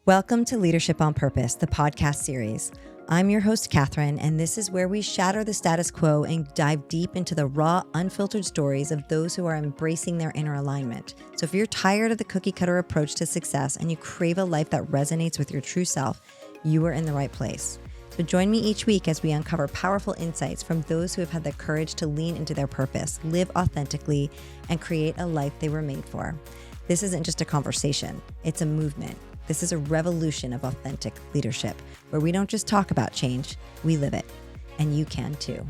Welcome to Leadership on Purpose, the podcast series. I'm your host, Catherine, and this is where we shatter the status quo and dive deep into the raw, unfiltered stories of those who are embracing their inner alignment. So if you're tired of the cookie cutter approach to success and you crave a life that resonates with your true self, you are in the right place. So join me each week as we uncover powerful insights from those who have had the courage to lean into their purpose, live authentically, and create a life they were made for. This isn't just a conversation, it's a movement. This is a revolution of authentic leadership, where we don't just talk about change, we live it. And you can too.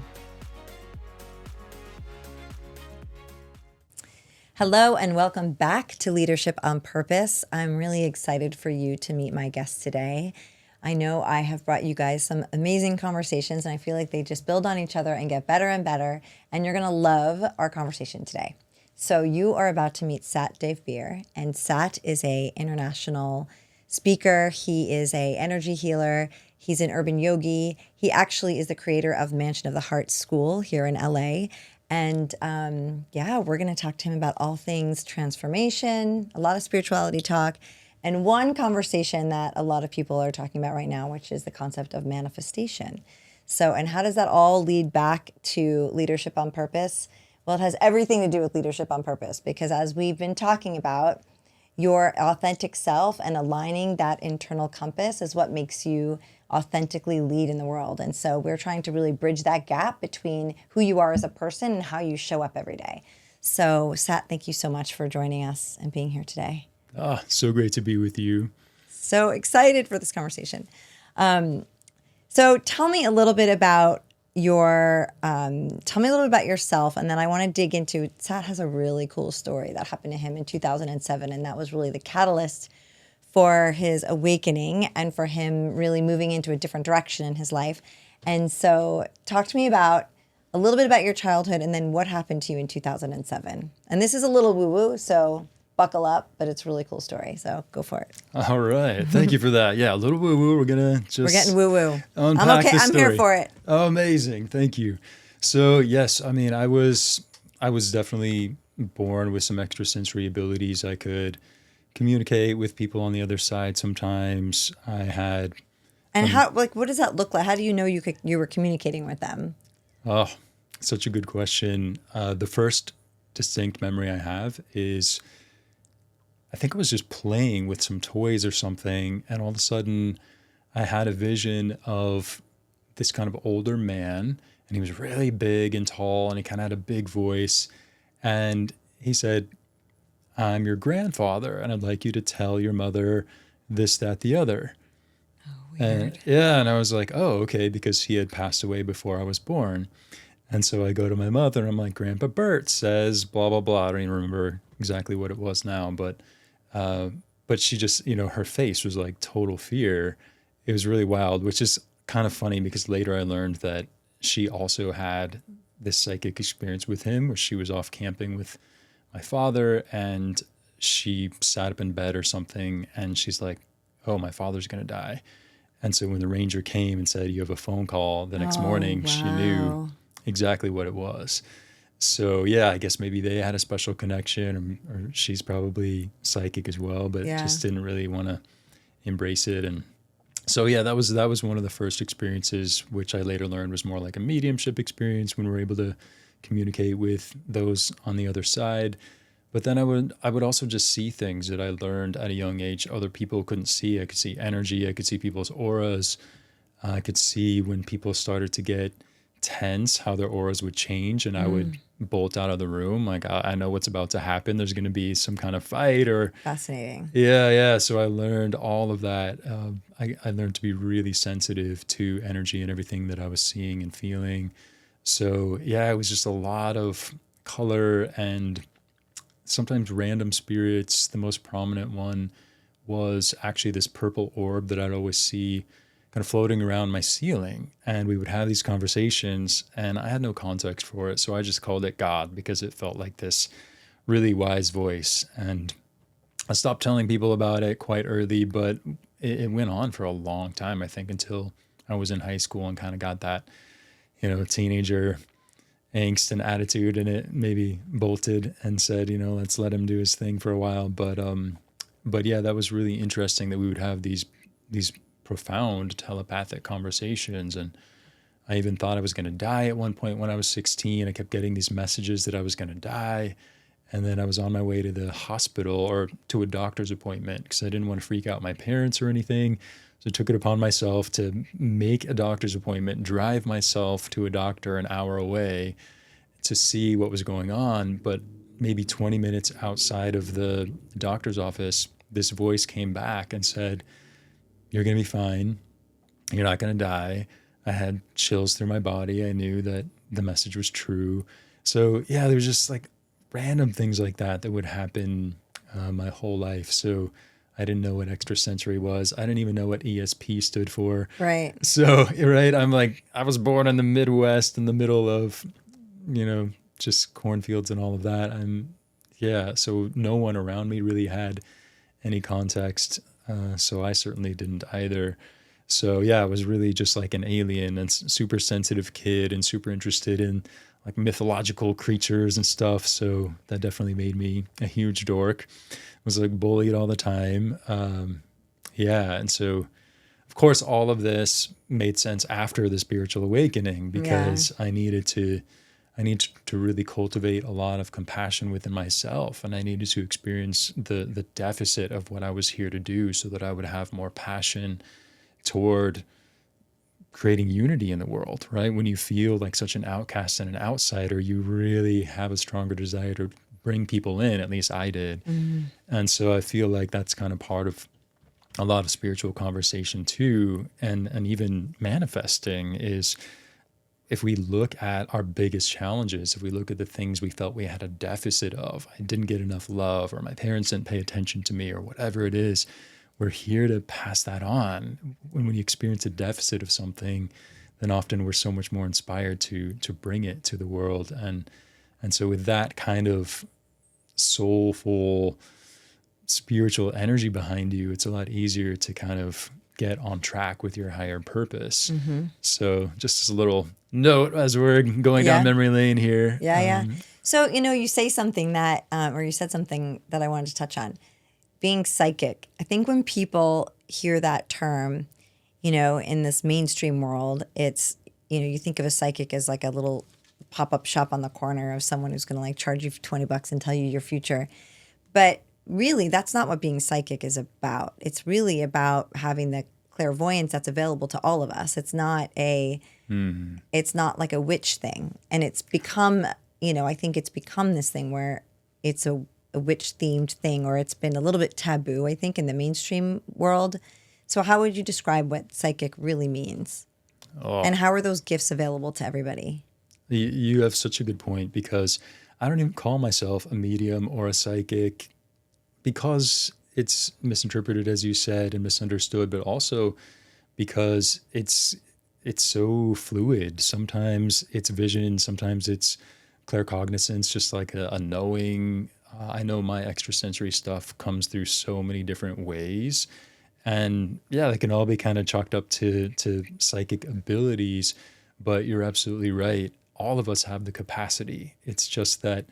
Hello, and welcome back to Leadership on Purpose. I'm really excited for you to meet my guest today. I know I have brought you guys some amazing conversations, and I feel like they just build on each other and get better and better, and you're going to love our conversation today. So you are about to meet Sat Devbir, and Sat is an international speaker. He is an energy healer. He's an urban yogi. He actually is the creator of Mansion of the Heart School here in LA. And we're going to talk to him about all things transformation, a lot of spirituality talk, and one conversation that a lot of people are talking about right now, which is the concept of manifestation. So, and how does that all lead back to leadership on purpose? Well, it has everything to do with leadership on purpose, because as we've been talking about, your authentic self and aligning that internal compass is what makes you authentically lead in the world. And so we're trying to really bridge that gap between who you are as a person and how you show up every day. So Sat, thank you so much for joining us and being here today. So great to be with you. So excited for this conversation. So tell me a little bit about yourself, and then I want to dig into, Sat has a really cool story that happened to him in 2007, and that was really the catalyst for his awakening and for him really moving into a different direction in his life. And so talk to me about a little bit about your childhood and then what happened to you in 2007. And this is a little woo-woo, so buckle up, but it's a really cool story. So go for it. All right. Thank you for that. Yeah, a little woo-woo. We're getting woo-woo. Unpack I'm okay. the I'm story. here for it. Oh, amazing. Thank you. So yes, I mean, I was definitely born with some extrasensory abilities. I could communicate with people on the other side sometimes. I had. And what does that look like? How do you know you were communicating with them? Oh, such a good question. The first distinct memory I have is, I think I was just playing with some toys or something, and all of a sudden I had a vision of this kind of older man, and he was really big and tall, and he kind of had a big voice, and he said, "I'm your grandfather, and I'd like you to tell your mother this, that, the other." Oh, weird. And I was like, oh, okay, because he had passed away before I was born. And so I go to my mother, and I'm like, "Grandpa Bert says blah, blah, blah." I don't even remember exactly what it was now, but she just, her face was like total fear. It was really wild, which is kind of funny because later I learned that she also had this psychic experience with him where she was off camping with my father, and she sat up in bed or something, and she's like, "Oh, my father's going to die." And so when the ranger came and said, "You have a phone call," the next morning, wow. She knew exactly what it was. So yeah, I guess maybe they had a special connection, or she's probably psychic as well, but just didn't really want to embrace it. And so yeah, that was one of the first experiences, which I later learned was more like a mediumship experience when we're able to communicate with those on the other side. But then I would also just see things that I learned at a young age other people couldn't see. I could see energy, I could see people's auras, I could see when people started to get tense, how their auras would change, and I would bolt out of the room like, I know what's about to happen. There's going to be some kind of fight or fascinating. Yeah. So I learned all of that. I learned to be really sensitive to energy and everything that I was seeing and feeling. So yeah, it was just a lot of color and sometimes random spirits. The most prominent one was actually this purple orb that I'd always see kind of floating around my ceiling, and we would have these conversations, and I had no context for it, so I just called it God because it felt like this really wise voice. And I stopped telling people about it quite early, but it went on for a long time, I think, until I was in high school and kind of got that, teenager angst and attitude, and it maybe bolted and said, let's let him do his thing for a while. But But yeah, that was really interesting that we would have these profound telepathic conversations. And I even thought I was going to die at one point when I was 16. I kept getting these messages that I was going to die. And then I was on my way to the hospital or to a doctor's appointment because I didn't want to freak out my parents or anything. So I took it upon myself to make a doctor's appointment, drive myself to a doctor an hour away to see what was going on. But maybe 20 minutes outside of the doctor's office, this voice came back and said, "You're going to be fine. You're not going to die." I had chills through my body. I knew that the message was true. So yeah, there was just like random things like that would happen my whole life. So I didn't know what extrasensory was. I didn't even know what ESP stood for. Right. So, right, I'm like, I was born in the Midwest in the middle of, just cornfields and all of that. So no one around me really had any context. So I certainly didn't either. So yeah, I was really just like an alien and super sensitive kid and super interested in like mythological creatures and stuff. So that definitely made me a huge dork. Was like bullied all the time. And so of course all of this made sense after the spiritual awakening because I needed to really cultivate a lot of compassion within myself, and I needed to experience the deficit of what I was here to do so that I would have more passion toward creating unity in the world, right? When you feel like such an outcast and an outsider, you really have a stronger desire to bring people in. At least I did. Mm-hmm. And so I feel like that's kind of part of a lot of spiritual conversation too. And even manifesting is, if we look at our biggest challenges, if we look at the things we felt we had a deficit of, I didn't get enough love, or my parents didn't pay attention to me, or whatever it is, we're here to pass that on. When you experience a deficit of something, then often we're so much more inspired to bring it to the world. And so with that kind of soulful spiritual energy behind you, it's a lot easier to kind of get on track with your higher purpose. Mm-hmm. So just as a little note as we're going down memory lane here. So, you say something that, or you said something that I wanted to touch on. Being psychic. I think when people hear that term, in this mainstream world, it's, you think of a psychic as like a little pop-up shop on the corner of someone who's going to like charge you $20 and tell you your future. But really, that's not what being psychic is about. It's really about having the clairvoyance that's available to all of us. It's not it's not like a witch thing. And it's become, I think it's become this thing where it's a witch-themed thing, or it's been a little bit taboo, I think, in the mainstream world. So how would you describe what psychic really means? And how are those gifts available to everybody? You have such a good point, because I don't even call myself a medium or a psychic because it's misinterpreted, as you said, and misunderstood, but also because it's so fluid. Sometimes it's vision, sometimes it's claircognizance, just like a knowing. I know my extrasensory stuff comes through so many different ways. And yeah, they can all be kind of chalked up to psychic abilities, but you're absolutely right. All of us have the capacity. It's just that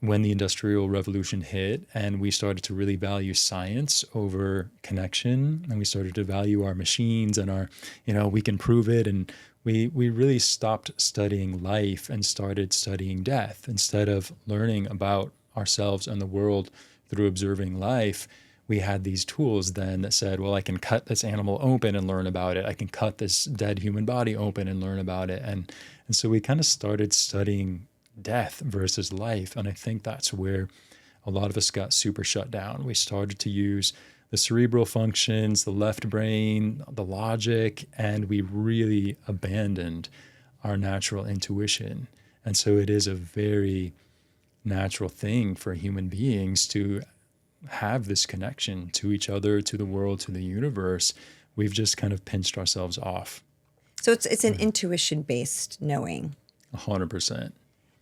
when the Industrial Revolution hit and we started to really value science over connection, and we started to value our machines and our, we can prove it, and we really stopped studying life and started studying death. Instead of learning about ourselves and the world through observing life, we had these tools then that said, well, I can cut this animal open and learn about it. I can cut this dead human body open and learn about it. And so we kind of started studying death versus life. And I think that's where a lot of us got super shut down. We started to use the cerebral functions, the left brain, the logic, and we really abandoned our natural intuition. And so it is a very natural thing for human beings to have this connection to each other, to the world, to the universe. We've just kind of pinched ourselves off. So it's an intuition-based knowing. 100%.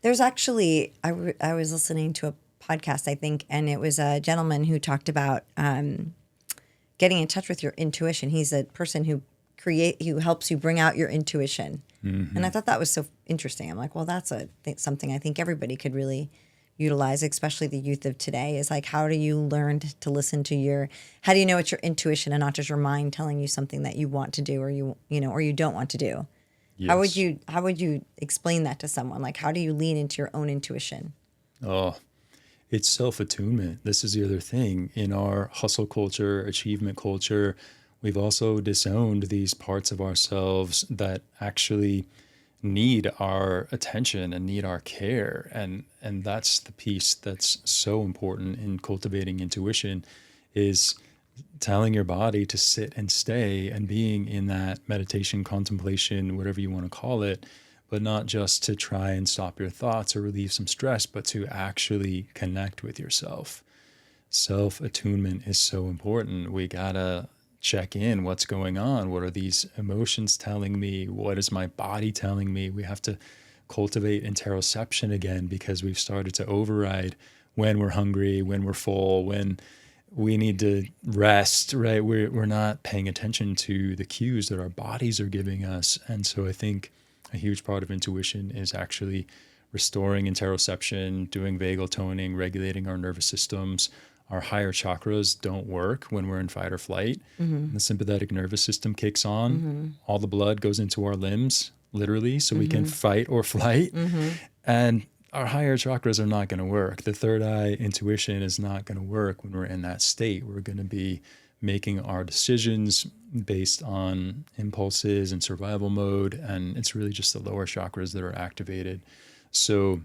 There's actually, I was listening to a podcast, I think, and it was a gentleman who talked about getting in touch with your intuition. He's a person who helps you bring out your intuition. Mm-hmm. And I thought that was so interesting. I'm like, well, that's something I think everybody could really utilize, especially the youth of today, is like, how do you learn to listen to how do you know it's your intuition and not just your mind telling you something that you want to do or or you don't want to do? Yes. How would you explain that to someone? Like, how do you lean into your own intuition? Oh, it's self-attunement. This is the other thing. In our hustle culture, achievement culture, we've also disowned these parts of ourselves that actually need our attention and need our care. And that's the piece that's so important in cultivating intuition, is telling your body to sit and stay and being in that meditation, contemplation, whatever you want to call it, but not just to try and stop your thoughts or relieve some stress, but to actually connect with yourself. Self-attunement is so important. We gotta check in. What's going on? What are these emotions telling me? What is my body telling me? We have to cultivate interoception again, because we've started to override when we're hungry, when we're full, when we need to rest, right? We're not paying attention to the cues that our bodies are giving us. And so I think a huge part of intuition is actually restoring interoception, doing vagal toning, regulating our nervous systems. Our higher chakras don't work when we're in fight or flight. Mm-hmm. The sympathetic nervous system kicks on. Mm-hmm. All the blood goes into our limbs, literally, so we can Mm-hmm. fight or flight. Mm-hmm. And our higher chakras are not going to work. The third eye intuition is not going to work when we're in that state. We're going to be making our decisions based on impulses and survival mode. And it's really just the lower chakras that are activated. So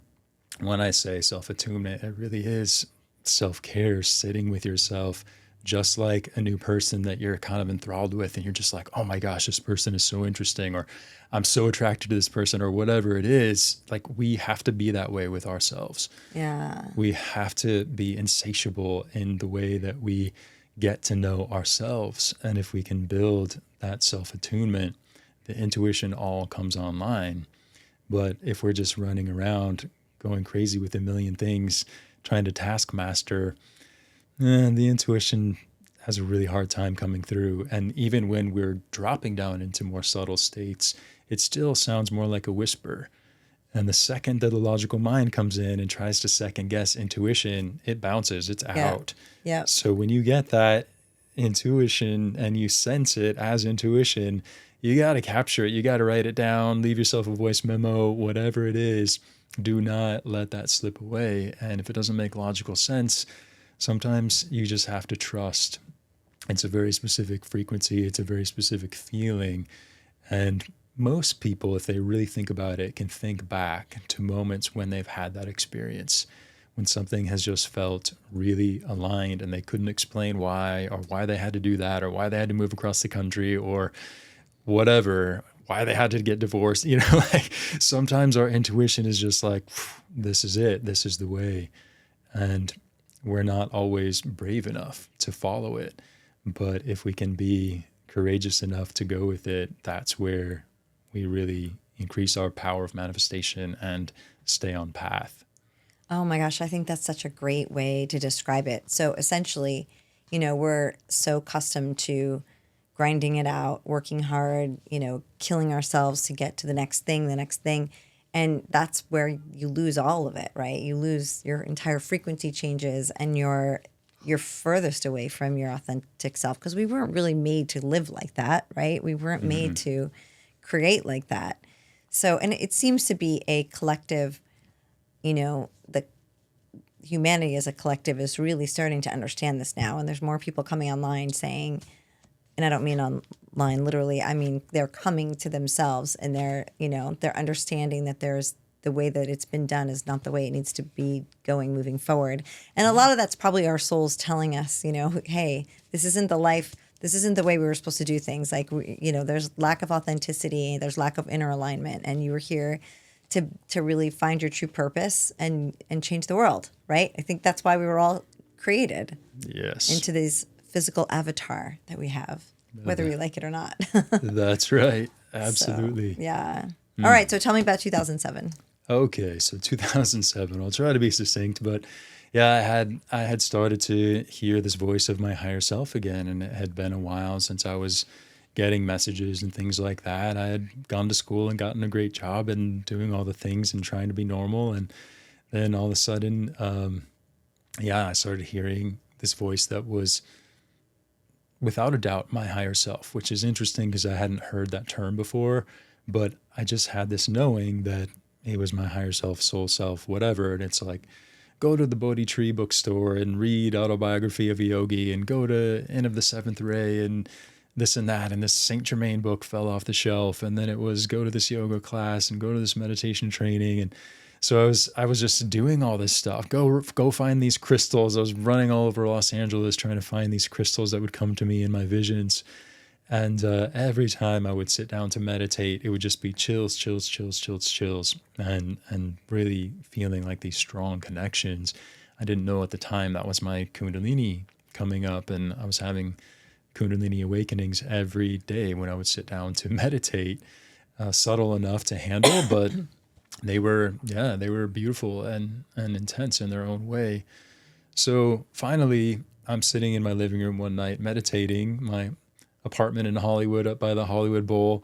when I say self-attunement, it really is self-care, sitting with yourself, just like a new person that you're kind of enthralled with, and you're just like, oh my gosh, this person is so interesting, or I'm so attracted to this person, or whatever it is. Like, we have to be that way with ourselves. Yeah. We have to be insatiable in the way that we get to know ourselves. And if we can build that self-attunement, the intuition all comes online. But if we're just running around going crazy with a million things, trying to taskmaster, the intuition has a really hard time coming through. And even when we're dropping down into more subtle states, it still sounds more like a whisper. And the second that the logical mind comes in and tries to second guess intuition, it bounces, it's out. Yeah. So when you get that intuition and you sense it as intuition, you got to capture it. You got to write it down, leave yourself a voice memo, whatever it is. Do not let that slip away. And if it doesn't make logical sense, sometimes you just have to trust. It's a very specific frequency. It's a very specific feeling. And most people, if they really think about it, can think back to moments when they've had that experience, when something has just felt really aligned and they couldn't explain why, or why they had to do that, or why they had to move across the country, or whatever, why they had to get divorced. Like, sometimes our intuition is just like, this is it, this is the way. And we're not always brave enough to follow it. But if we can be courageous enough to go with it, that's where we really increase our power of manifestation and stay on path. Oh my gosh, I think that's such a great way to describe it. So essentially, we're so accustomed to grinding it out, working hard, killing ourselves to get to the next thing. And that's where you lose all of it, right? You lose your entire frequency changes, and you're furthest away from your authentic self, because we weren't really made to live like that, right? We weren't made to create like that. So, and it seems to be a collective, the humanity as a collective is really starting to understand this now. And there's more people coming online saying, and I don't mean online literally, I mean, they're coming to themselves, and they're understanding that there's the way that it's been done is not the way it needs to be moving forward. And a lot of that's probably our souls telling us, hey, this isn't the life, this isn't the way we were supposed to do things. Like, there's lack of authenticity, there's lack of inner alignment, and you were here to really find your true purpose and change the world, right? I think that's why we were all created. Yes. Into this physical avatar that we have, whether we like it or not. That's right. Absolutely. So, yeah. All right. So tell me about 2007. Okay, so 2007. I'll try to be succinct, but yeah, I had started to hear this voice of my higher self again, and it had been a while since I was getting messages and things like that. I had gone to school and gotten a great job and doing all the things and trying to be normal, and then all of a sudden, I started hearing this voice that was without a doubt my higher self, which is interesting because I hadn't heard that term before, but I just had this knowing that it was my higher self, soul self, whatever. And it's like, go to the Bodhi Tree bookstore and read Autobiography of a Yogi, and go to End of the Seventh Ray and this and that. And this Saint Germain book fell off the shelf. And then it was go to this yoga class and go to this meditation training. And so I was just doing all this stuff. Go find these crystals. I was running all over Los Angeles trying to find these crystals that would come to me in my visions. And every time I would sit down to meditate, it would just be chills, chills, chills, chills, chills, and really feeling like these strong connections. I didn't know at the time that was my Kundalini coming up, and I was having Kundalini awakenings every day when I would sit down to meditate, subtle enough to handle, but they were beautiful and intense in their own way. So finally, I'm sitting in my living room one night meditating, my apartment in Hollywood up by the Hollywood Bowl,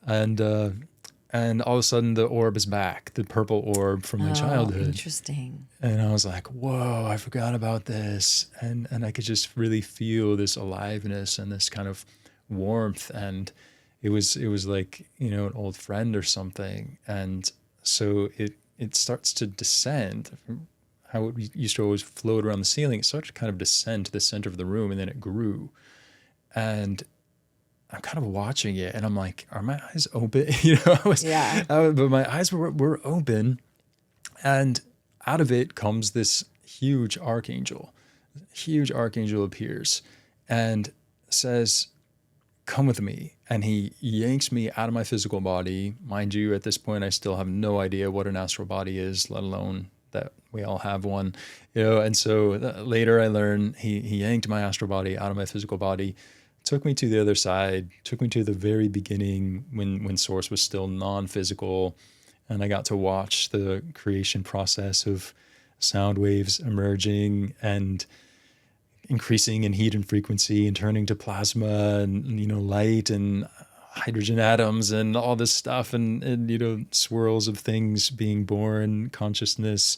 and all of a sudden the orb is back, the purple orb from my childhood. Interesting. And I was like, whoa, I forgot about this. And I could just really feel this aliveness and this kind of warmth. And it was like, an old friend or something. And so it starts to descend. How it used to always float around the ceiling, it started to kind of descend to the center of the room, and then it grew. And I'm kind of watching it, and I'm like, are my eyes open? But my eyes were open, and out of it comes this huge archangel. Huge archangel appears and says, come with me. And he yanks me out of my physical body. Mind you, at this point, I still have no idea what an astral body is, let alone that we all have one, and so later I learned he yanked my astral body out of my physical body, took me to the other side, took me to the very beginning when Source was still non-physical, and I got to watch the creation process of sound waves emerging and increasing in heat and frequency and turning to plasma and light and hydrogen atoms and all this stuff and swirls of things being born, consciousness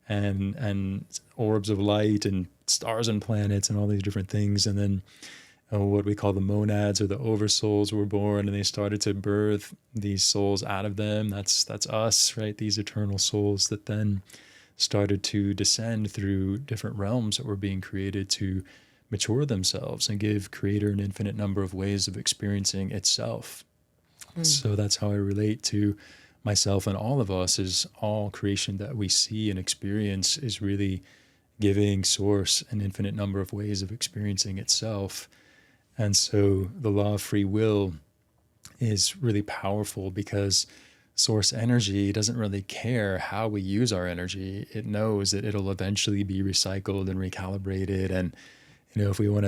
and orbs of light and stars and planets and all these different things. And then what we call the monads or the oversouls were born, and they started to birth these souls out of them. That's us, right? These eternal souls that then started to descend through different realms that were being created to mature themselves and give Creator an infinite number of ways of experiencing itself. So that's how I relate to myself and all of us, is all creation that we see and experience is really giving Source an infinite number of ways of experiencing itself. And so the law of free will is really powerful because Source energy doesn't really care how we use our energy. It knows that it'll eventually be recycled and recalibrated. And, if we want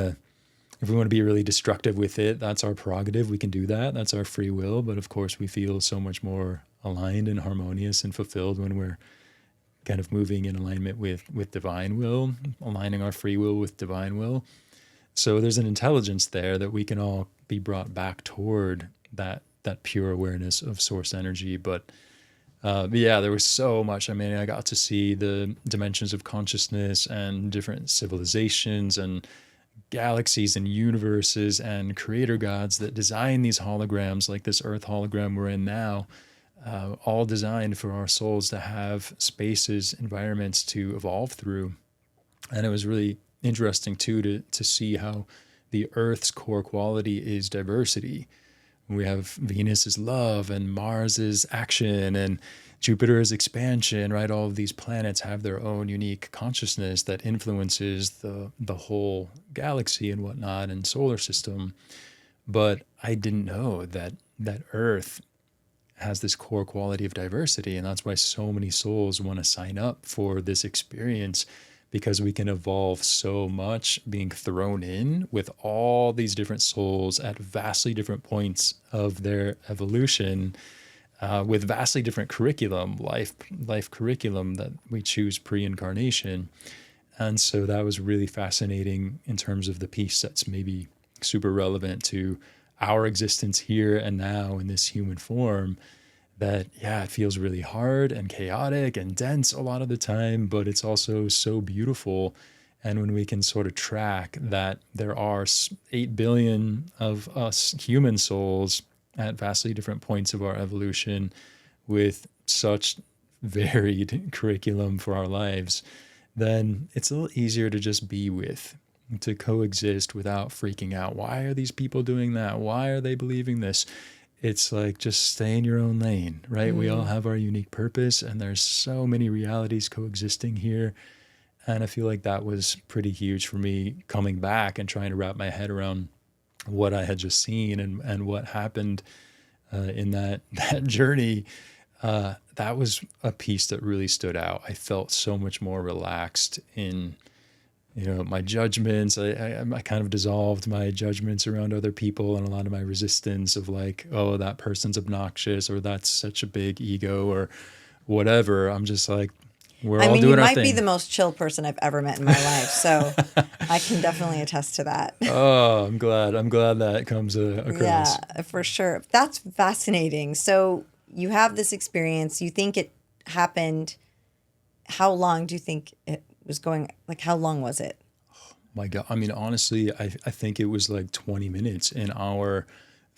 to be really destructive with it, that's our prerogative. We can do that. That's our free will. But of course, we feel so much more aligned and harmonious and fulfilled when we're kind of moving in alignment with divine will, aligning our free will with divine will. So there's an intelligence there that we can all be brought back toward that pure awareness of Source energy. But there was so much. I mean, I got to see the dimensions of consciousness and different civilizations and galaxies and universes and creator gods that design these holograms, like this Earth hologram we're in now, all designed for our souls to have spaces, environments to evolve through. And it was really interesting too to see how the Earth's core quality is diversity. We have Venus is love and Mars is action and Jupiter is expansion, right? All of these planets have their own unique consciousness that influences the whole galaxy and whatnot and solar system. But I didn't know that Earth has this core quality of diversity. And that's why so many souls want to sign up for this experience, because we can evolve so much being thrown in with all these different souls at vastly different points of their evolution, with vastly different curriculum, life curriculum that we choose pre-incarnation. And so that was really fascinating in terms of the piece that's maybe super relevant to our existence here and now in this human form, that, yeah, it feels really hard and chaotic and dense a lot of the time, but it's also so beautiful. And when we can sort of track that there are 8 billion of us human souls at vastly different points of our evolution with such varied curriculum for our lives, then it's a little easier to just be with, to coexist without freaking out. Why are these people doing that? Why are they believing this? It's like, just stay in your own lane, right? We all have our unique purpose, and there's so many realities coexisting here. And I feel like that was pretty huge for me, coming back and trying to wrap my head around what I had just seen and what happened in that journey. That was a piece that really stood out. I felt so much more relaxed in, my judgments. I kind of dissolved my judgments around other people, and a lot of my resistance of like, oh, that person's obnoxious, or that's such a big ego, or whatever. I'm just like, we're I all mean, doing you our might be thing. the most chill person I've ever met in my life, so I can definitely attest to that. Oh, I'm glad. I'm glad that comes across. Yeah, for sure. That's fascinating. So you have this experience. You think it happened. How long do you think it was going? Like, how long was it? My God. I mean, honestly, I think it was like 20 minutes in our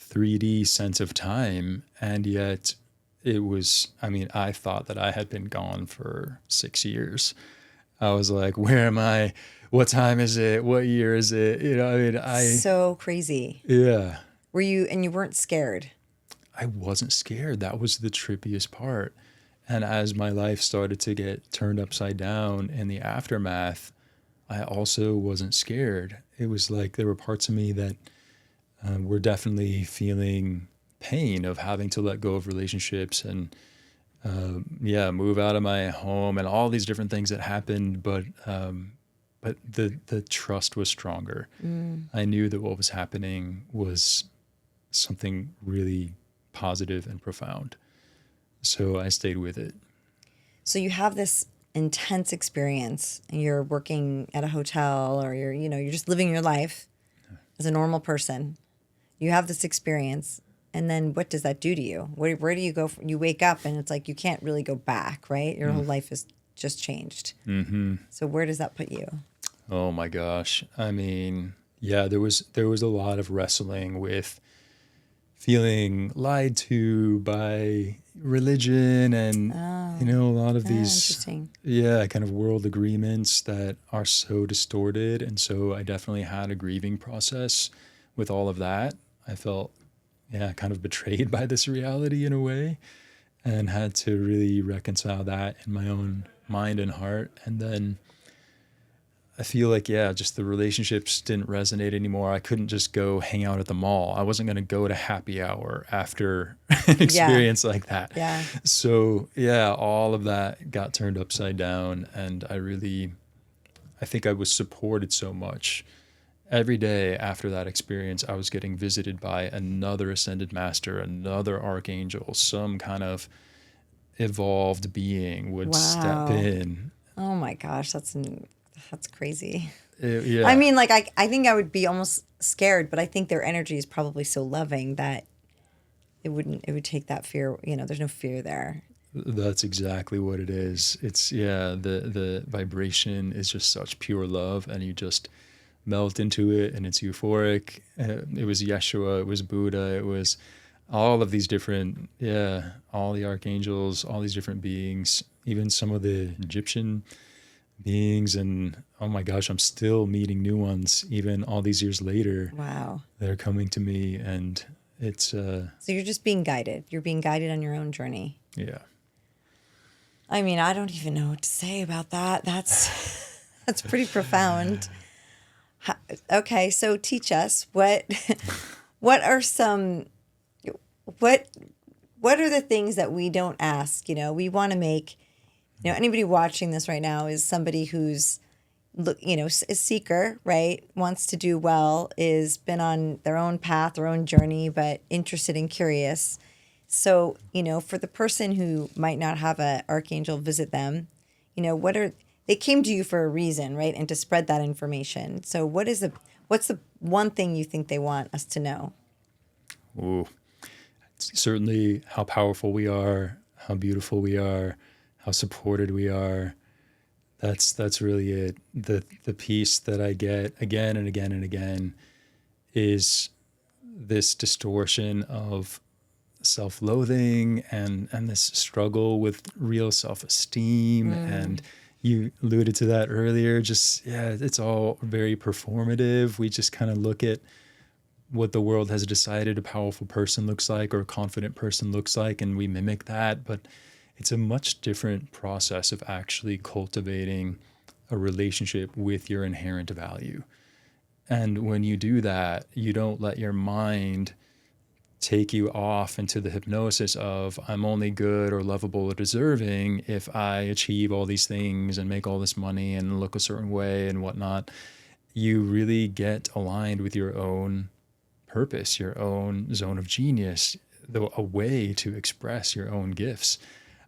3D sense of time. And yet it was, I mean, I thought that I had been gone for 6 years. I was like, where am I? What time is it? What year is it? I mean, So crazy. yeah, Were you, and you weren't scared? I wasn't scared. That was the trippiest part. And as my life started to get turned upside down in the aftermath, I also wasn't scared. It was like there were parts of me that were definitely feeling pain of having to let go of relationships and, yeah, move out of my home and all these different things that happened. But the trust was stronger. I knew that what was happening was something really positive and profound. So I stayed with it. So you have this intense experience, and you're working at a hotel, or you're just living your life as a normal person. You have this experience, and then what does that do to you? Where do you go? You wake up, and it's like you can't really go back, right? Your whole life is just changed. Mm-hmm. So where does that put you? Oh my gosh. I mean, yeah, there was a lot of wrestling with feeling lied to by religion and a lot of these, Interesting. yeah, kind of world agreements that are so distorted. And so I definitely had a grieving process with all of that. I felt, yeah, kind of betrayed by this reality in a way, and had to really reconcile that in my own mind and heart. And then I feel like, yeah, just the relationships didn't resonate anymore. I couldn't just go hang out at the mall. I wasn't going to go to happy hour after an experience like that. Yeah. So, yeah, all of that got turned upside down. And I think I was supported so much. Every day after that experience, I was getting visited by another ascended master, another archangel, some kind of evolved being would step Wow. in. Oh my gosh, that's crazy. Yeah. I mean, like I think I would be almost scared, but I think their energy is probably so loving that it would take that fear. There's no fear there. That's exactly what it is. It's, yeah, the vibration is just such pure love, and you just melt into it, and it's euphoric. It was Yeshua, it was Buddha, it was all of these different, yeah, all the archangels, all these different beings, even some of the Egyptian beings. And oh my gosh, I'm still meeting new ones even all these years later. Wow. They're coming to me, and it's So you're just being guided. You're being guided on your own journey. yeah. I mean, I don't even know what to say about that. That's pretty profound. Okay, so teach us what are some what are the things that we don't ask? We want to make anybody watching this right now is somebody who's a seeker, right? Wants to do well, is been on their own path, their own journey, but interested and curious. So, for the person who might not have an archangel visit them, they came to you for a reason, right? And to spread that information. So what's the one thing you think they want us to know? Ooh. certainly how powerful we are, how beautiful we are, how supported we are. That's really it. The piece that I get again and again and again is this distortion of self-loathing and this struggle with real self-esteem. And you alluded to that earlier. Just, yeah, it's all very performative. We just kind of look at what the world has decided a powerful person looks like or a confident person looks like, and we mimic that. But it's a much different process of actually cultivating a relationship with your inherent value. And when you do that, you don't let your mind take you off into the hypnosis of I'm only good or lovable or deserving if I achieve all these things and make all this money and look a certain way and whatnot. You really get aligned with your own purpose, your own zone of genius, a way to express your own gifts.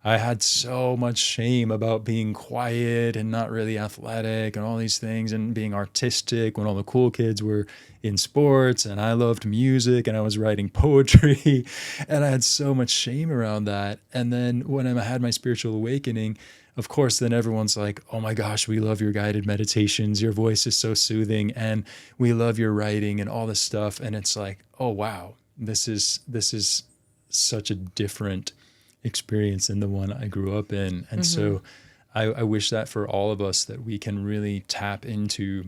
I had so much shame about being quiet and not really athletic and all these things and being artistic when all the cool kids were in sports and I loved music and I was writing poetry and I had so much shame around that. And then when I had my spiritual awakening, of course, then everyone's like, oh my gosh, we love your guided meditations. Your voice is so soothing and we love your writing and all this stuff. And it's like, oh, wow, this is such a different experience than the one I grew up in. And so I wish that for all of us, that we can really tap into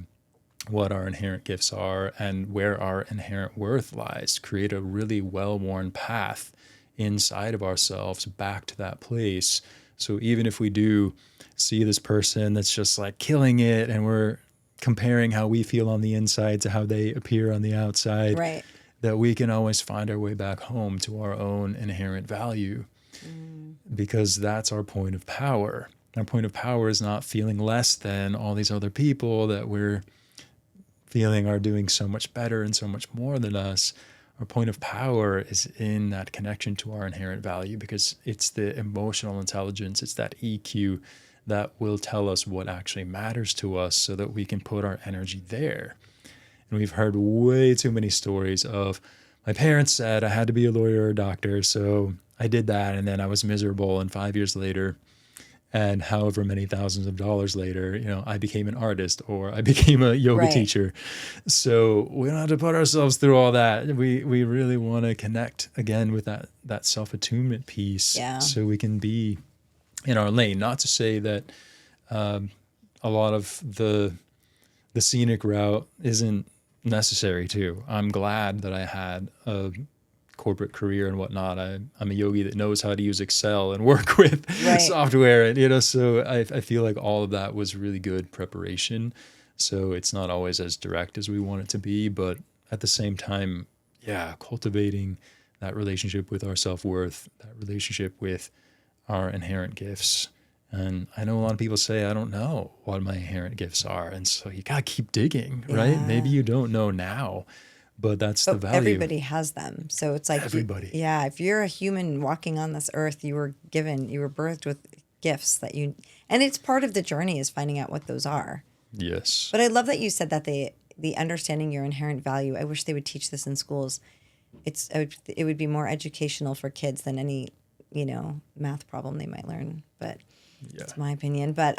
what our inherent gifts are and where our inherent worth lies, create a really well-worn path inside of ourselves back to that place. So even if we do see this person that's just like killing it and we're comparing how we feel on the inside to how they appear on the outside, Right. that we can always find our way back home to our own inherent value. Because that's our point of power. Our point of power is not feeling less than all these other people that we're feeling are doing so much better and so much more than us. Our point of power is in that connection to our inherent value, because it's the emotional intelligence, it's that EQ that will tell us what actually matters to us so that we can put our energy there. And we've heard way too many stories of, my parents said I had to be a lawyer or a doctor, so I did that, and then I was miserable, and 5 years later, and however many thousands of dollars later, I became an artist or I became a yoga Right. teacher. So we don't have to put ourselves through all that. We really want to connect again with that self-attunement piece, Yeah. so we can be in our lane. Not to say that a lot of the scenic route isn't necessary too. I'm glad that I had a corporate career and whatnot. I'm a yogi that knows how to use Excel and work with Right. software, and so I feel like all of that was really good preparation. So it's not always as direct as we want it to be, but at the same time, yeah, cultivating that relationship with our self-worth, that relationship with our inherent gifts. And I know a lot of people say, I don't know what my inherent gifts are. And so you got to keep digging, right? Yeah. Maybe you don't know now, but that's the value. Everybody has them. So it's like, Everybody. if you're a human walking on this earth, you were birthed with gifts and it's part of the journey is finding out what those are. Yes. But I love that you said that the understanding your inherent value. I wish they would teach this in schools. It would be more educational for kids than any, math problem they might learn. But that's my opinion. But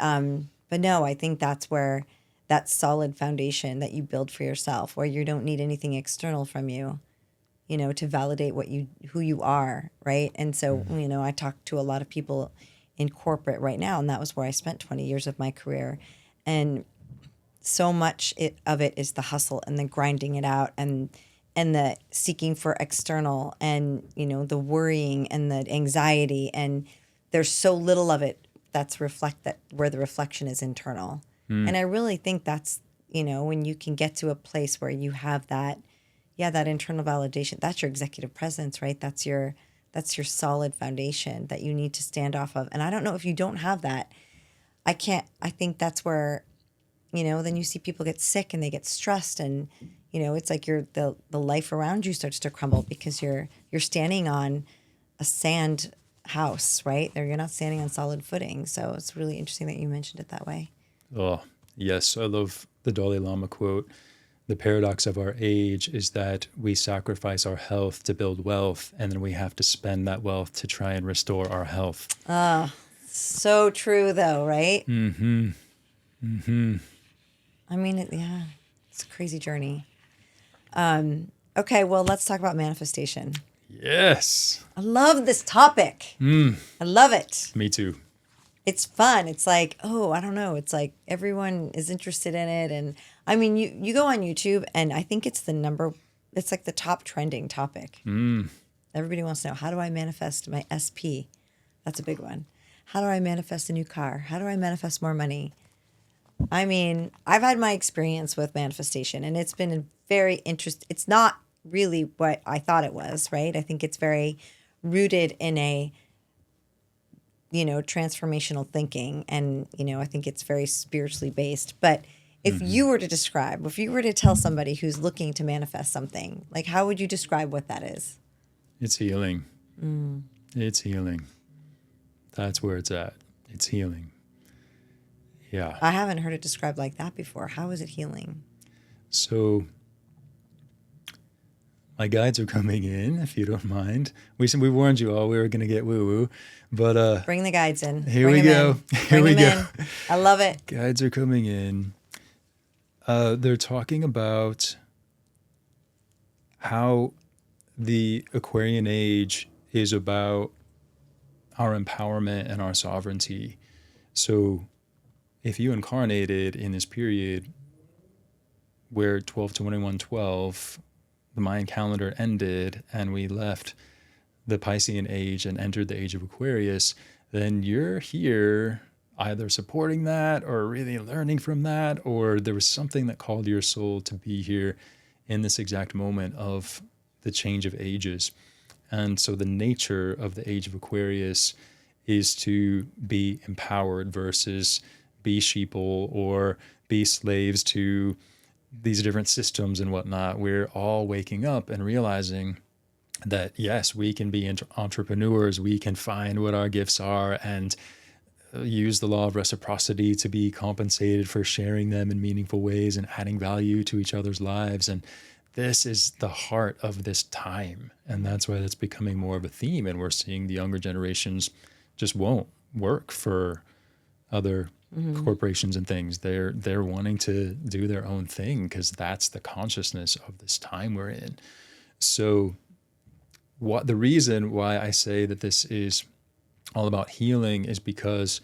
no, I think that's where that solid foundation that you build for yourself, where you don't need anything external from you, to validate who you are, right? And so, I talk to a lot of people in corporate right now, and that was where I spent 20 years of my career. And so much of it is the hustle and the grinding it out and the seeking for external and, the worrying and the anxiety. And there's so little of it that's where the reflection is internal. And I really think that's, when you can get to a place where you have that internal validation, that's your executive presence, right? That's your solid foundation that you need to stand off of. And I don't know if you don't have that, I think that's where, then you see people get sick and they get stressed and, it's like the life around you starts to crumble because you're standing on a sand house, right? You're not standing on solid footing. So it's really interesting that you mentioned it that way. Oh, yes. I love the Dalai Lama quote. the paradox of our age is that we sacrifice our health to build wealth, and then we have to spend that wealth to try and restore our health. So true, though, right? Mm-hmm. Mm-hmm. I mean, yeah, it's a crazy journey. Okay, well, let's talk about manifestation. Yes. I love this topic. I love it. Me too. It's fun. It's like, oh, I don't know. It's like everyone is interested in it. And I mean, you go on YouTube and I think it's it's like the top trending topic. Everybody wants to know, how do I manifest my SP? That's a big one. How do I manifest a new car? How do I manifest more money? I mean, I've had my experience with manifestation and it's been very interesting. It's not really what I thought it was, right? I think it's very rooted in a transformational thinking. And, I think it's very spiritually based. But if you were to tell somebody who's looking to manifest something, like how would you describe what that is? It's healing. It's healing. That's where it's at. It's healing. Yeah. I haven't heard it described like that before. How is it healing? So my guides are coming in, if you don't mind. We warned you all we were going to get woo-woo, but bring the guides in. Here we go. Here we go. I love it. Guides are coming in. They're talking about how the Aquarian age is about our empowerment and our sovereignty. So if you incarnated in this period where 12/21/12, the Mayan calendar ended and we left the Piscean age and entered the age of Aquarius, then you're here either supporting that or really learning from that, or there was something that called your soul to be here in this exact moment of the change of ages. And so the nature of the age of Aquarius is to be empowered versus be sheeple or be slaves to these different systems and whatnot. We're all waking up and realizing that, yes, we can be entrepreneurs. We can find what our gifts are and use the law of reciprocity to be compensated for sharing them in meaningful ways and adding value to each other's lives. And this is the heart of this time. And that's why that's becoming more of a theme. And we're seeing the younger generations just won't work for other corporations and things. They're wanting to do their own thing because that's the consciousness of this time we're in. So the reason why I say that this is all about healing is because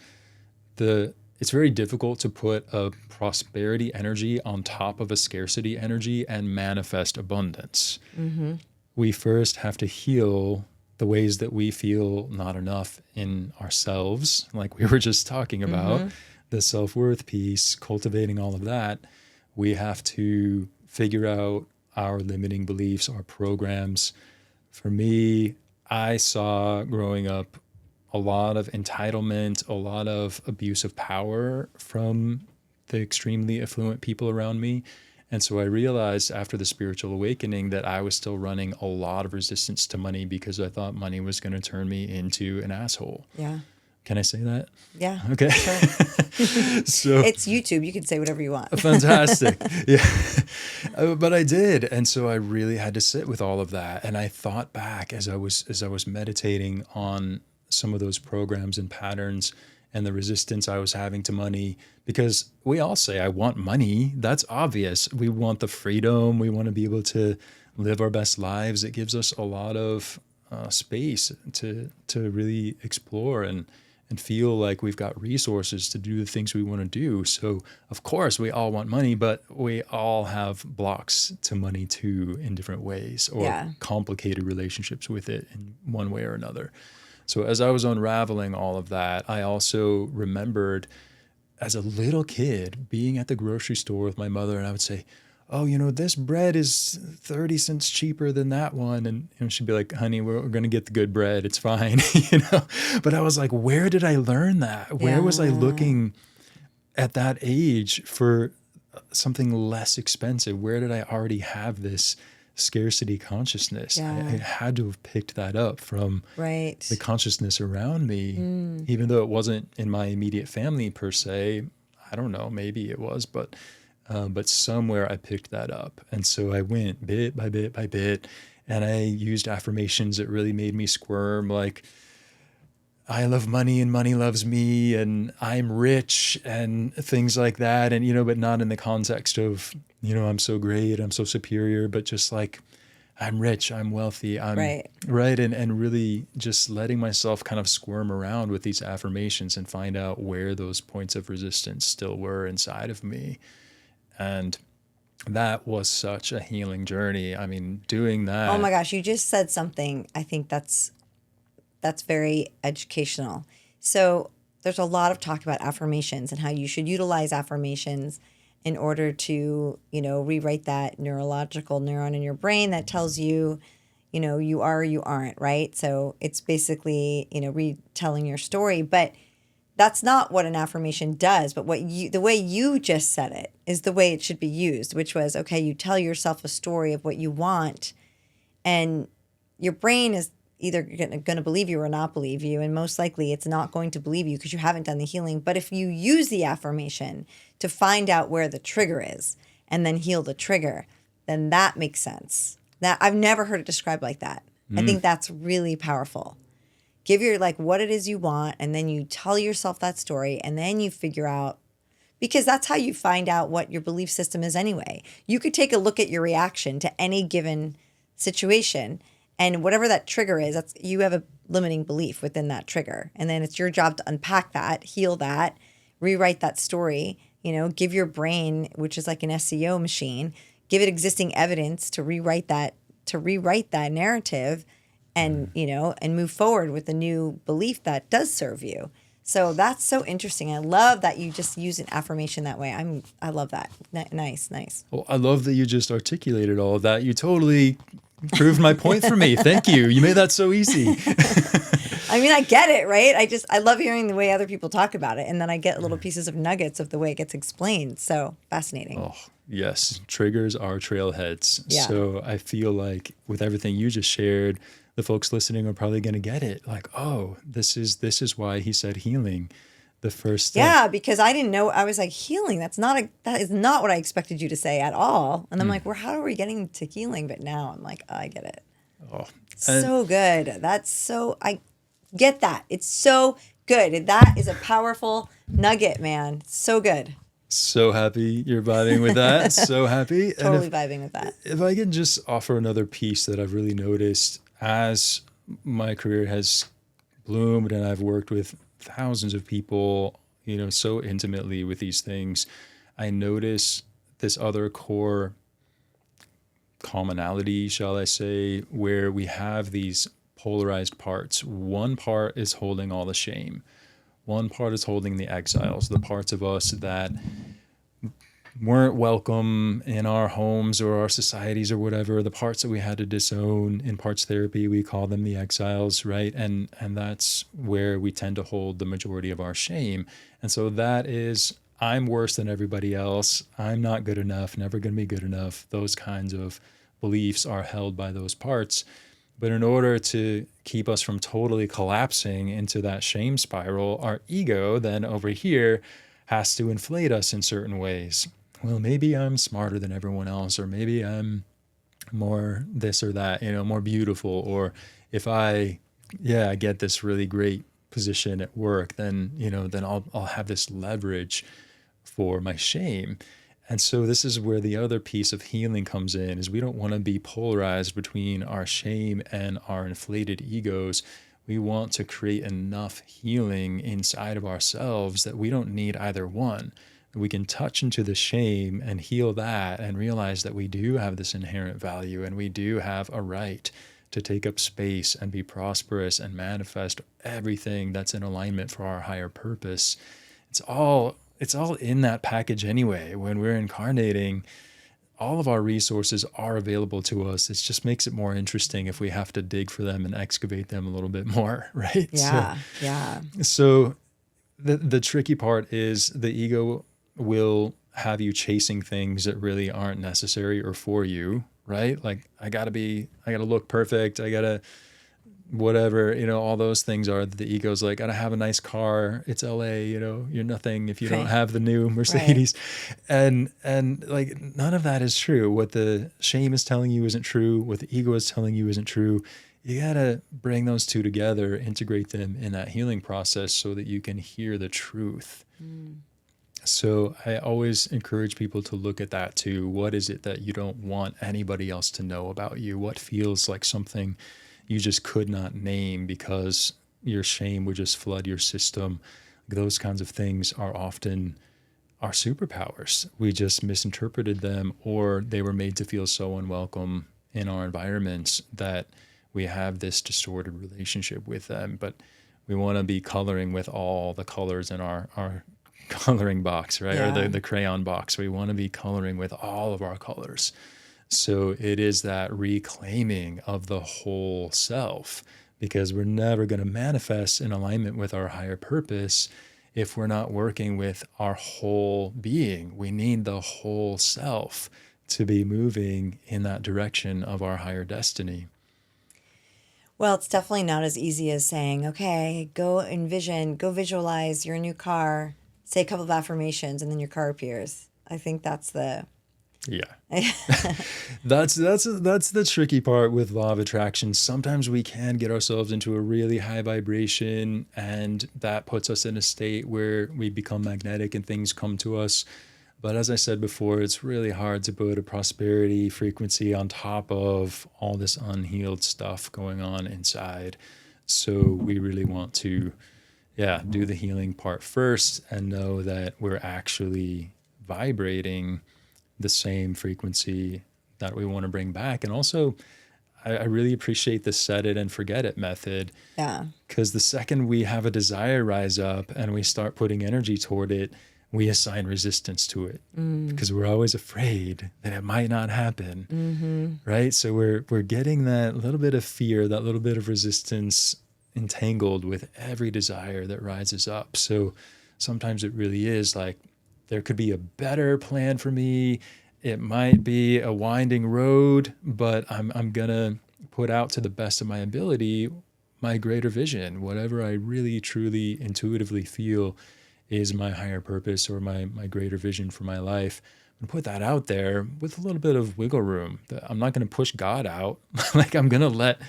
it's very difficult to put a prosperity energy on top of a scarcity energy and manifest abundance. We first have to heal the ways that we feel not enough in ourselves, like we were just talking about, the self-worth piece, cultivating all of that. We have to figure out our limiting beliefs, our programs. For me, I saw growing up a lot of entitlement, a lot of abuse of power from the extremely affluent people around me. And so I realized after the spiritual awakening that I was still running a lot of resistance to money because I thought money was going to turn me into an asshole. Yeah. Can I say that? Yeah. Okay. Sure. So it's YouTube. You can say whatever you want. Fantastic. Yeah. But I did. And so I really had to sit with all of that. And I thought back as I was meditating on some of those programs and patterns and the resistance I was having to money, because we all say, I want money. That's obvious. We want the freedom. We want to be able to live our best lives. It gives us a lot of space to really explore and feel like we've got resources to do the things we want to do. So of course we all want money, but we all have blocks to money too in different ways, or complicated relationships with it in one way or another. So as I was unraveling all of that, I also remembered as a little kid being at the grocery store with my mother, and I would say, oh, this bread is 30 cents cheaper than that one. And she'd be like, honey, we're going to get the good bread. It's fine. But I was like, where did I learn that? Where was I looking at that age for something less expensive? Where did I already have this scarcity consciousness? I had to have picked that up from the consciousness around me, even though it wasn't in my immediate family per se. I don't know, maybe it was, but but somewhere I picked that up. And so I went bit by bit by bit, and I used affirmations that really made me squirm, like, I love money and money loves me, and I'm rich, and things like that. And, but not in the context of, I'm so great, I'm so superior, but just like, I'm rich, I'm wealthy, I'm Right. right. And really just letting myself kind of squirm around with these affirmations and find out where those points of resistance still were inside of me. And that was such a healing journey. I mean, doing Oh my that. gosh, you just said something. I think that's very educational. So there's a lot of talk about affirmations and how you should utilize affirmations in order to, rewrite that neurological neuron in your brain that tells you, you are or you aren't, right? So it's basically, retelling your story. But that's not what an affirmation does. But the way you just said it is the way it should be used, which was, okay, you tell yourself a story of what you want, and your brain is either going to believe you or not believe you. And most likely it's not going to believe you because you haven't done the healing. But if you use the affirmation to find out where the trigger is and then heal the trigger, then that makes sense. That I've never heard it described like that. I think that's really powerful. Give your what it is you want, and then you tell yourself that story, and then you figure out, because that's how you find out what your belief system is anyway. You could take a look at your reaction to any given situation, and whatever that trigger is, you have a limiting belief within that trigger. And then it's your job to unpack that, heal that, rewrite that story, give your brain, which is like an SEO machine, give it existing evidence to rewrite that narrative, and, and move forward with a new belief that does serve you. So that's so interesting. I love that you just use an affirmation that way. I love that. Nice. Well, I love that you just articulated all of that. You totally proved my point for me. Thank you. You made that so easy. I mean, I get it, right? I love hearing the way other people talk about it. And then I get little pieces of nuggets of the way it gets explained. So fascinating. Oh, yes. Triggers are trailheads. Yeah. So I feel like with everything you just shared, the folks listening are probably going to get it. Like, oh, this is why he said healing. The first step. Yeah, because I didn't know. I was like, healing. That is not what I expected you to say at all. And I'm like, well, how are we getting to healing? But now I'm like, oh, I get it. Oh, So good. I get that. It's so good. That is a powerful nugget, man. So good. So happy you're vibing with that. So happy. Totally vibing with that. If I can just offer another piece that I've really noticed as my career has bloomed and I've worked with thousands of people, so intimately with these things, I notice this other core commonality, shall I say, where we have these polarized parts. One part is holding all the shame. One part is holding the exiles, the parts of us that weren't welcome in our homes or our societies or whatever, the parts that we had to disown. In parts therapy, we call them the exiles, right? And that's where we tend to hold the majority of our shame. And so that is, I'm worse than everybody else. I'm not good enough, never going to be good enough. Those kinds of beliefs are held by those parts. But in order to keep us from totally collapsing into that shame spiral, our ego then over here has to inflate us in certain ways. Well, maybe I'm smarter than everyone else, or maybe I'm more this or that, more beautiful. Or if I get this really great position at work, then, then I'll have this leverage for my shame. And so this is where the other piece of healing comes in, is we don't want to be polarized between our shame and our inflated egos. We want to create enough healing inside of ourselves that we don't need either one. We can touch into the shame and heal that and realize that we do have this inherent value and we do have a right to take up space and be prosperous and manifest everything that's in alignment for our higher purpose. It's all in that package anyway. When we're incarnating, all of our resources are available to us. It just makes it more interesting if we have to dig for them and excavate them a little bit more, right? Yeah. So the tricky part is the ego will have you chasing things that really aren't necessary or for you, right? Like I gotta look perfect. I gotta whatever, all those things are that the ego's like, I have a nice car. It's LA, you're nothing if you don't Right. have the new Right. Mercedes. And like none of that is true. What the shame is telling you isn't true. What the ego is telling you isn't true. You got to bring those two together, integrate them in that healing process so that you can hear the truth. So I always encourage people to look at that too. What is it that you don't want anybody else to know about you? What feels like something you just could not name because your shame would just flood your system? Those kinds of things are often our superpowers. We just misinterpreted them, or they were made to feel so unwelcome in our environments that we have this distorted relationship with them. But we want to be coloring with all the colors in our coloring box, right? Yeah. Or the crayon box. We want to be coloring with all of our colors. So it is that reclaiming of the whole self, because we're never going to manifest in alignment with our higher purpose if we're not working with our whole being. We need the whole self to be moving in that direction of our higher destiny. Well, it's definitely not as easy as saying, okay, go envision, go visualize your new car, say a couple of affirmations, and then your car appears. I think that's the Yeah. That's the tricky part with law of attraction. Sometimes we can get ourselves into a really high vibration, and that puts us in a state where we become magnetic and things come to us. But as I said before, it's really hard to put a prosperity frequency on top of all this unhealed stuff going on inside. So we really want to, do the healing part first and know that we're actually vibrating the same frequency that we want to bring back. And also, I really appreciate the set it and forget it method. Yeah. Because the second we have a desire rise up and we start putting energy toward it, we assign resistance to it because we're always afraid that it might not happen, right? So we're getting that little bit of fear, that little bit of resistance entangled with every desire that rises up. So sometimes it really is like, there could be a better plan for me. It might be a winding road, but I'm going to put out to the best of my ability my greater vision, whatever I really, truly, intuitively feel is my higher purpose or my greater vision for my life. And put that out there with a little bit of wiggle room. I'm not going to push God out. Like I'm going to let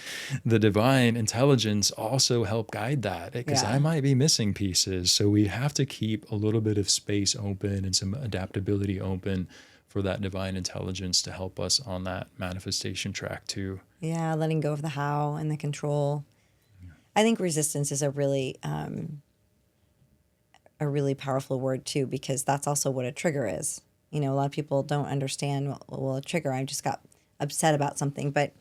the divine intelligence also help guide that, because I might be missing pieces. So we have to keep a little bit of space open and some adaptability open for that divine intelligence to help us on that manifestation track too. Yeah, letting go of the how and the control. I think resistance is a really powerful word too, because that's also what a trigger is. A lot of people don't understand, well, a trigger, I just got upset about something. But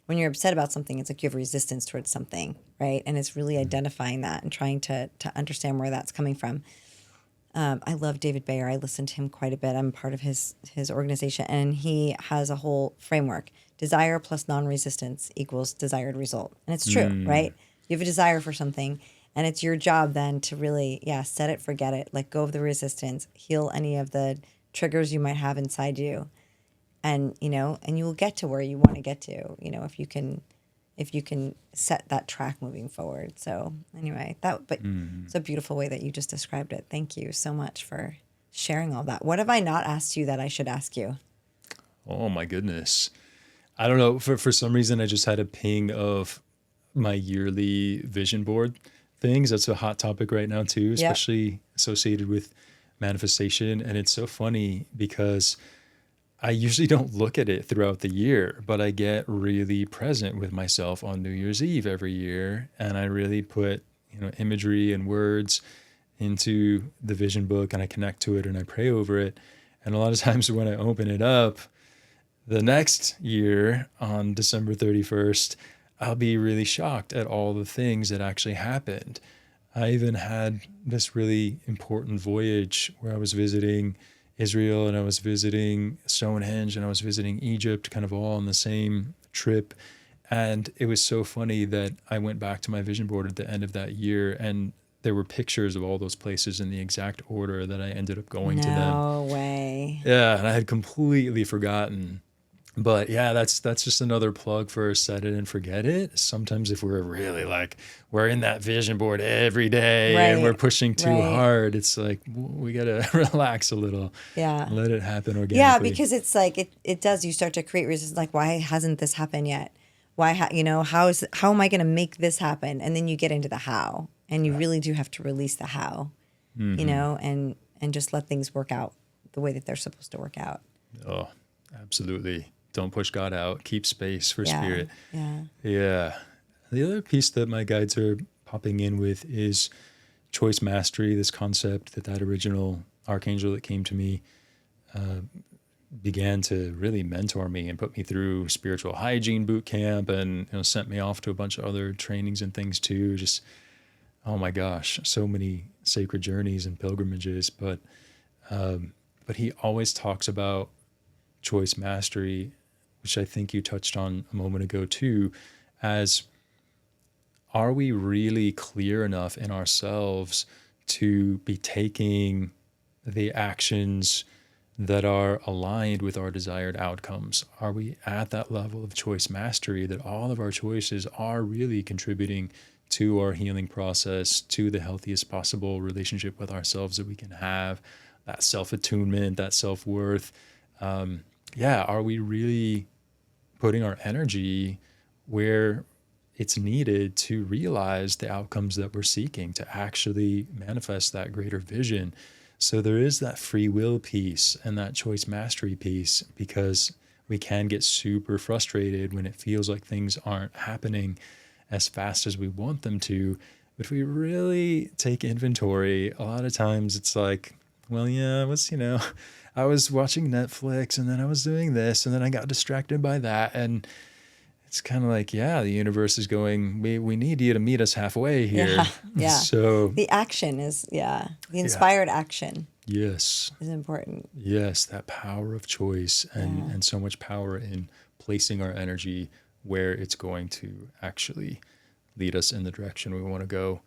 when you're upset about something, it's like you have resistance towards something, right? And it's really identifying that and trying to understand where that's coming from. I love Devbir. I listen to him quite a bit. I'm part of his organization, and he has a whole framework. Desire plus non-resistance equals desired result. And it's true, right? You have a desire for something, and it's your job then to really, set it, forget it, let go of the resistance, heal any of the triggers you might have inside you. And, and you will get to where you want to get to, if you can set that track moving forward. So anyway, it's a beautiful way that you just described it. Thank you so much for sharing all that. What have I not asked you that I should ask you? Oh my goodness. I don't know. For some reason, I just had a ping of my yearly vision board things. That's a hot topic right now too, especially associated with manifestation. And it's so funny because I usually don't look at it throughout the year, but I get really present with myself on New Year's Eve every year. And I really put, imagery and words into the vision book, and I connect to it and I pray over it. And a lot of times when I open it up the next year on December 31st, I'll be really shocked at all the things that actually happened. I even had this really important voyage where I was visiting Israel and I was visiting Stonehenge and I was visiting Egypt, kind of all on the same trip. And it was so funny that I went back to my vision board at the end of that year, and there were pictures of all those places in the exact order that I ended up going to them. No way. Yeah, and I had completely forgotten But yeah, that's just another plug for set it and forget it. Sometimes if we're really like we're in that vision board every day and we're Right. pushing too Right. hard, it's like we gotta relax a little, Yeah. let it happen Yeah, organically. because it's like it does. You start to create resistance. Like, why hasn't this happened yet? Why, how am I going to make this happen? And then you get into the how, and you really do have to release the how, and just let things work out the way that they're supposed to work out. Oh, absolutely. Don't push God out. Keep space for Yeah, spirit. yeah. Yeah. The other piece that my guides are popping in with is choice mastery, this concept that original archangel that came to me began to really mentor me and put me through spiritual hygiene boot camp, and sent me off to a bunch of other trainings and things too. Just, oh my gosh, so many sacred journeys and pilgrimages. But he always talks about choice mastery, which I think you touched on a moment ago too, as are we really clear enough in ourselves to be taking the actions that are aligned with our desired outcomes? Are we at that level of choice mastery that all of our choices are really contributing to our healing process, to the healthiest possible relationship with ourselves that we can have, that self-attunement, that self-worth? Are we really putting our energy where it's needed to realize the outcomes that we're seeking, to actually manifest that greater vision? So there is that free will piece and that choice mastery piece, because we can get super frustrated when it feels like things aren't happening as fast as we want them to. But if we really take inventory, a lot of times it's like, well, yeah, I was watching Netflix and then I was doing this and then I got distracted by that. And it's kind of like, yeah, the universe is going, we need you to meet us halfway here. Yeah, yeah. So The action is, the yeah, inspired action yes, is important. yes, that power of choice and, Yeah. and so much power in placing our energy where it's going to actually lead us in the direction we want to go.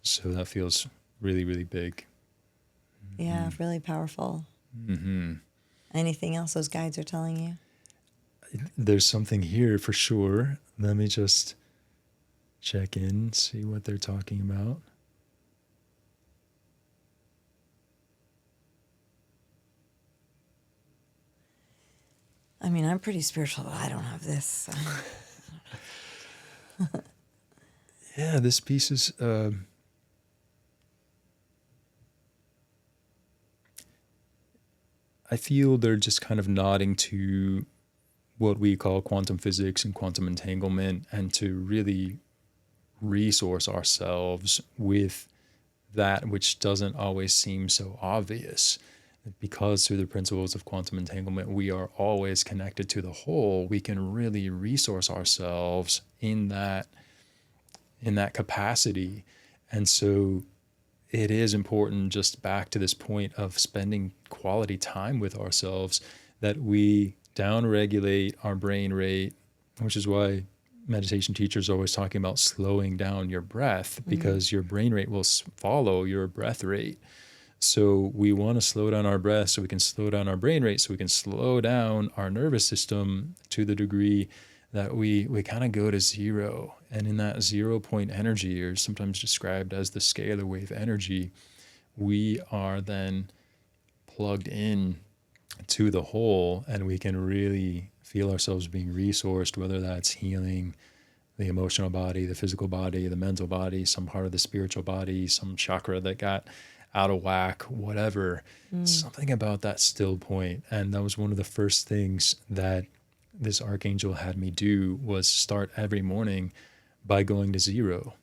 So that feels really, really big. Yeah, really powerful. Mm-hmm. Anything else those guides are telling you? There's something here for sure. Let me just check in, see what they're talking about. I mean, I'm pretty spiritual, but I don't have this. Yeah, this piece is I feel they're just kind of nodding to what we call quantum physics and quantum entanglement, and to really resource ourselves with that which doesn't always seem so obvious. Because through the principles of quantum entanglement, we are always connected to the whole. We can really resource ourselves in that capacity. And so it is important, just back to this point of spending quality time with ourselves, that we downregulate our brain rate, which is why meditation teachers are always talking about slowing down your breath, because your brain rate will follow your breath rate. So we want to slow down our breath so we can slow down our brain rate, so we can slow down our nervous system to the degree that we kind of go to zero. And in that 0 point energy, or sometimes described as the scalar wave energy, we are then plugged in to the whole, and we can really feel ourselves being resourced, whether that's healing the emotional body, the physical body, the mental body, some part of the spiritual body, some chakra that got out of whack, whatever. Something about that still point. And that was one of the first things that this archangel had me do, was start every morning by going to zero.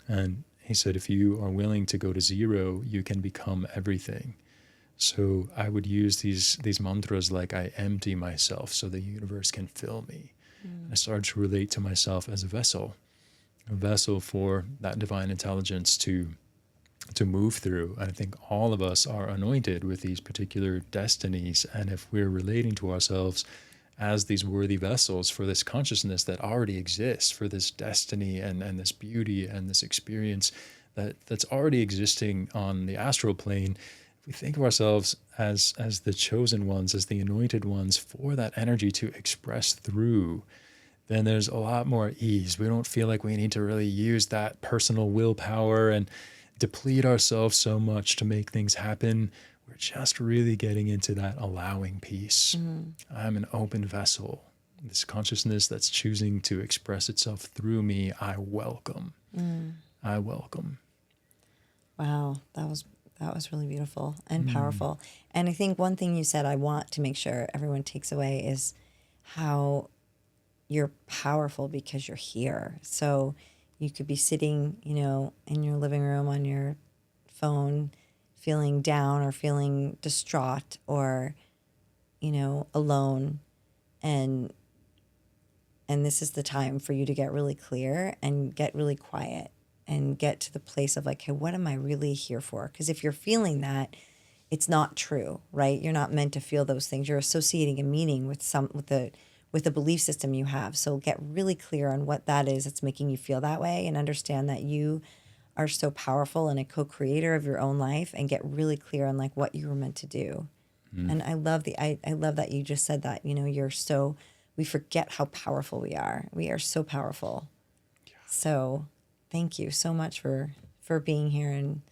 And he said, if you are willing to go to zero, you can become everything. So I would use these mantras like, I empty myself so the universe can fill me. I started to relate to myself as a vessel for that divine intelligence to move through. And I think all of us are anointed with these particular destinies. And if we're relating to ourselves as these worthy vessels for this consciousness that already exists, for this destiny and this beauty and this experience that's already existing on the astral plane, if we think of ourselves as the chosen ones, as the anointed ones for that energy to express through, then there's a lot more ease. We don't feel like we need to really use that personal willpower and deplete ourselves so much to make things happen. We're just really getting into that allowing piece. I'm an open vessel. This consciousness that's choosing to express itself through me, I welcome. I welcome. Wow, that was really beautiful and powerful. And I think one thing you said I want to make sure everyone takes away is how you're powerful because you're here. So you could be sitting, in your living room on your phone, feeling down or feeling distraught or, alone. And this is the time for you to get really clear and get really quiet and get to the place of like, hey, what am I really here for? Because if you're feeling that, it's not true, right? You're not meant to feel those things. You're associating a meaning with the belief system you have. So get really clear on what that is that's making you feel that way, and understand that you are so powerful and a co-creator of your own life, and get really clear on like what you were meant to do. And I love I love that you just said that, we forget how powerful we are. We are so powerful. Yeah. So thank you so much for being here and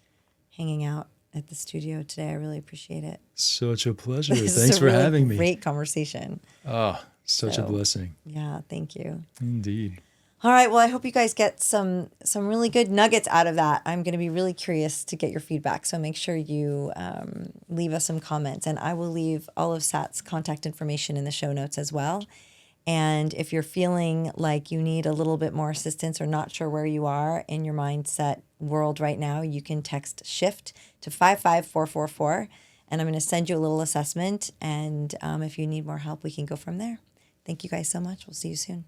hanging out at the studio today. I really appreciate it. Such a pleasure. This Thanks is a for really having me. Great conversation. Oh, such a blessing. Yeah, thank you. Indeed. All right. Well, I hope you guys get some really good nuggets out of that. I'm going to be really curious to get your feedback. So make sure you leave us some comments, and I will leave all of Sat's contact information in the show notes as well. And if you're feeling like you need a little bit more assistance or not sure where you are in your mindset world right now, you can text SHIFT to 55444, and I'm going to send you a little assessment. And if you need more help, we can go from there. Thank you guys so much. We'll see you soon.